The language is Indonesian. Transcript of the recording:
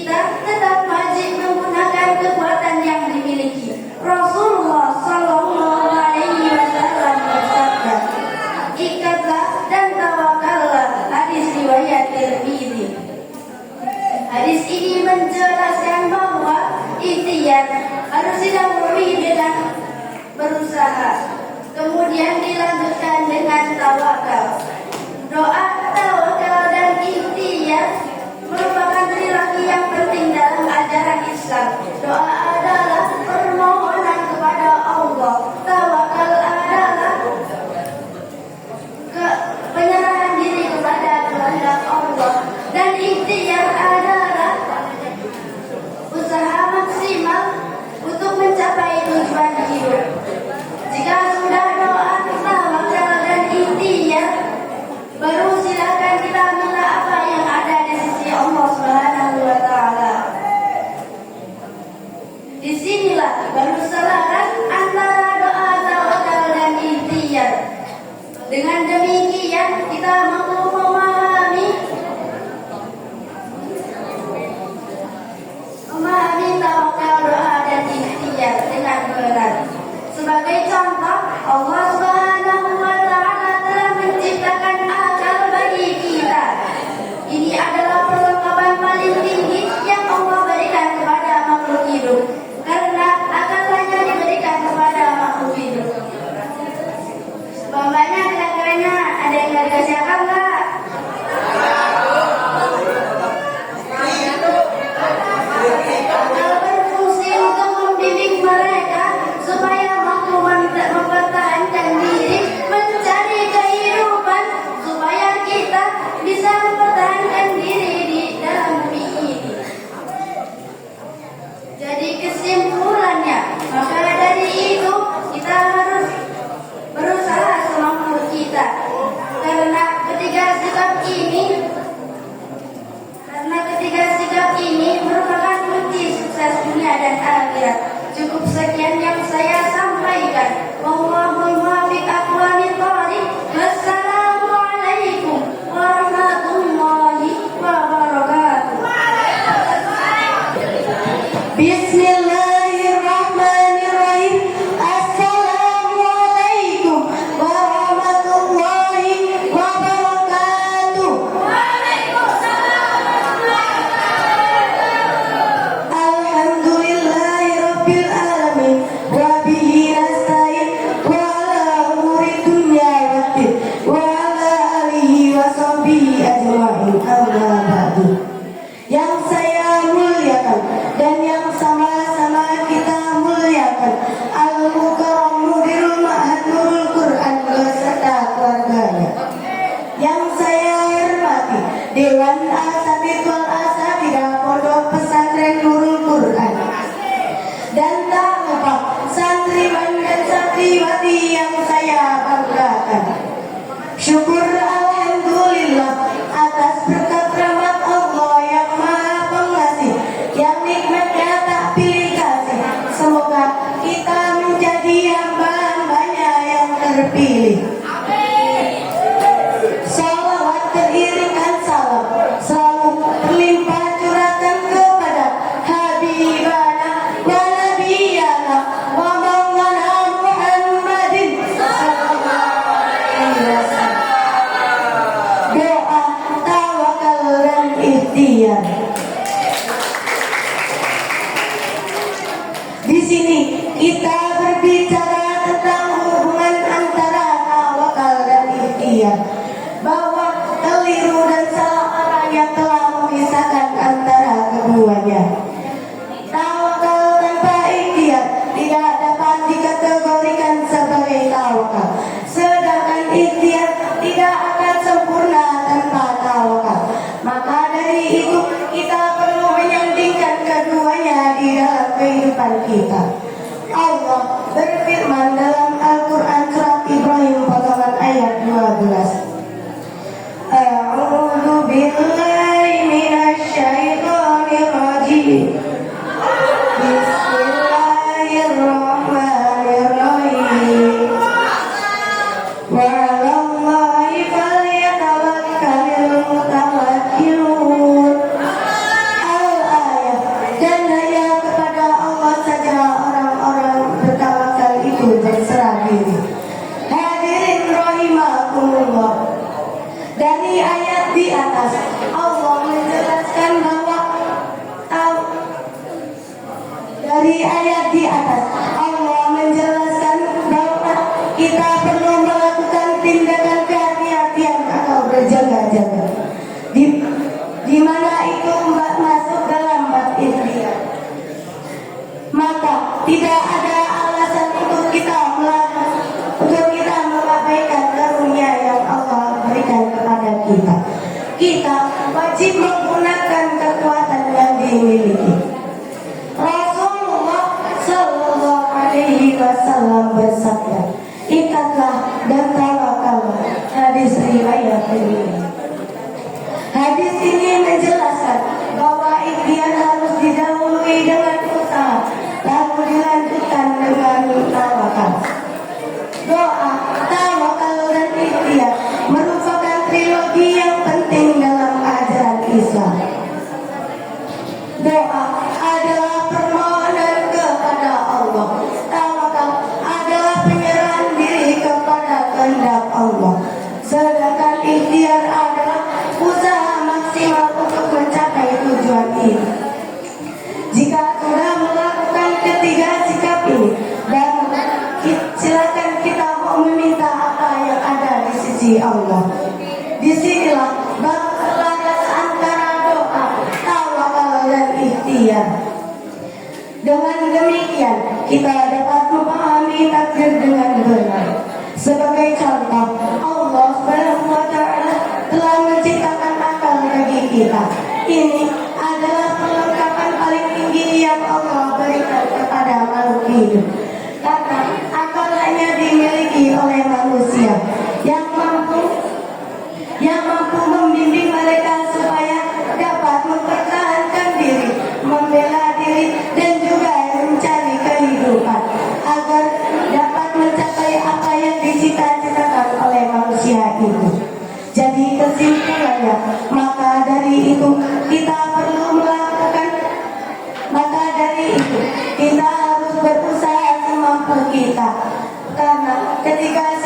kita tetap wajib menggunakan kekuatan yang dimiliki. Rasulullah Shallallahu Alaihi Wasallam bersabda, ikatlah dan tawakallah. Hadis riwayat Tirmidzi. Hadis ini menjelaskan bahwa ikhtiar harus didahului dengan berusaha, kemudian dilanjutkan dengan tawakal. Doa, tawakal, dan ikhtiar merupakan perilaku yang penting dalam ajaran Islam. Doa adalah permohonan kepada Allah. Tawakal adalah penyerahan diri kepada kehendak Allah. Dan ikhtiar adalah usaha maksimal untuk mencapai tujuan hidup. Jika sudah doa, tawakal, dan ikhtiar, baru silakan kita minta apa yang ada di sisi Allah Subhanahu wa Ta'ala. Disinilah baru selaras antara doa, tawakal, dan ikhtiar. Dengan demikian kita mampu memahami tawakal, doa, dan ikhtiar dengan benar. Sebagai contoh, Allah Subhanahu wa Ta'ala telah menciptakan akal bagi kita. Ini adalah perlengkapan paling tinggi yang Allah berikan kepada makhluk hidup, karena akal hanya diberikan kepada makhluk hidup. Bapaknya kira-kiranya ada yang gak dikasih akal nggak? Akal berfungsi untuk membimbing mereka supaya mampu mempertahankan diri, mencari kehidupan, supaya kita bisa mempertahankan diri di dalam bumi ini. Jadi kesimpulannya, maka dari itu kita harus berusaha semampu kita, karena ketiga sikap ini merupakan kunci sukses dunia dan akhirat. Cukup sekian yang saya sampaikan. Wallahul muwaffiq aqwamit thoriq. Wassalamualaikum warahmatullahi wabarakatuh. Bismillahirrahmanirrahim. Assalamualaikum warahmatullahi wabarakatuh. Alhamdulillahirabbil alamin wa bihi nasta'in wa ala umuri dunya waddin wa ala alihi wa sahbihi ajma'in. Amma ba'du. Yang saya muliakan dan yang sama-sama kita muliakan, Al-Mukarram Mudirul Ma'had Nurul Quran beserta keluarganya. Yang saya hormati Dewan Asatidz wal Asatidzah Pondok Pesantren Nurul Quran, dan tak lupa santriwan dan santriwati yang saya banggakan. Syukur alhamdulillah atas berkat rahmat Allah yang Maha Pengasih, yang nikmatnya tak pilih kasih. Semoga kita menjadi hamba-hambanya yang terpilih. Salawat teriringkan salam selalu berlimpah curahkan kepada Habibana wa Nabiyana wa Maulana Muhammadin sallallahu alaihi wasallam. Doa, tawakal, dan ikhtiar. Di sini kita berbicara tentang hubungan antara tawakal dan ikhtiar, bahwa keliru dan salah orang yang telah memisahkan antara keduanya. Tawakal tanpa ikhtiar tidak dapat dikategorikan sebagai tawakal, sedangkan ikhtiar tidak akan sempurna tanpa tawakal. Maka dari itu kita perlu menyandingkan keduanya di dalam kehidupan kita. Allah berfirman dalam Al-Quran surat Ibrahim potongan ayat 12. A'udzu billahi minasy syaithanir rajim. Bismillahirrahmanirrahim. Wa 'alallahi falyatawakkalul mutawakkilun. Al-ayat. atas Allah menjelaskan bahwa dari ayat di atas Allah menjelaskan bahwa kita perlu melakukan tindakan kehati-hatian atau berjaga-jaga di mana itu masuk dalam bab ikhtiar. Maka tidak ada alasan untuk kita mengabaikan karunia yang Allah berikan kepada kita. Kita wajib menggunakan kekuatan yang dimiliki. Rasulullah Sallallahu Alaihi Wasallam bersabda, ikatlah dan tawakallah. Hadis riwayat Tirmidzi. Hadis ini menjelaskan bahwa ikhtiar harus didahului dengan usaha, lalu dilanjutkan dengan tawakal. Doa, tawakal dan ikhtiar merupakan trilogi yang penting dalam ajaran Islam. Doa adalah permohonan kepada Allah. Tawakal adalah penyerahan diri kepada kehendak Allah. Sedangkan ikhtiar adalah usaha maksimal untuk mencapai tujuan ini. Jika sudah melakukan ketiga sikap ini, dan silakan kita mau meminta apa yang ada di sisi Allah. Disinilah bab selaras antara doa, tawakal dan ikhtiar. Dengan demikian kita dapat memahami takdir dengan benar. Sebagai contoh, Allah Subhanahu wa Ta'ala telah menciptakan akal bagi kita. Ini adalah perlengkapan paling tinggi yang Allah berikan kepada makhluk hidup. Karena akal hanya dimiliki oleh manusia yang mampu membimbing mereka supaya dapat mempertahankan diri, membela diri, dan juga mencari kehidupan agar dapat mencapai apa yang dicita-citakan oleh manusia itu. Jadi kesimpulannya, maka dari itu kita harus berusaha semampu kita. Karena ketika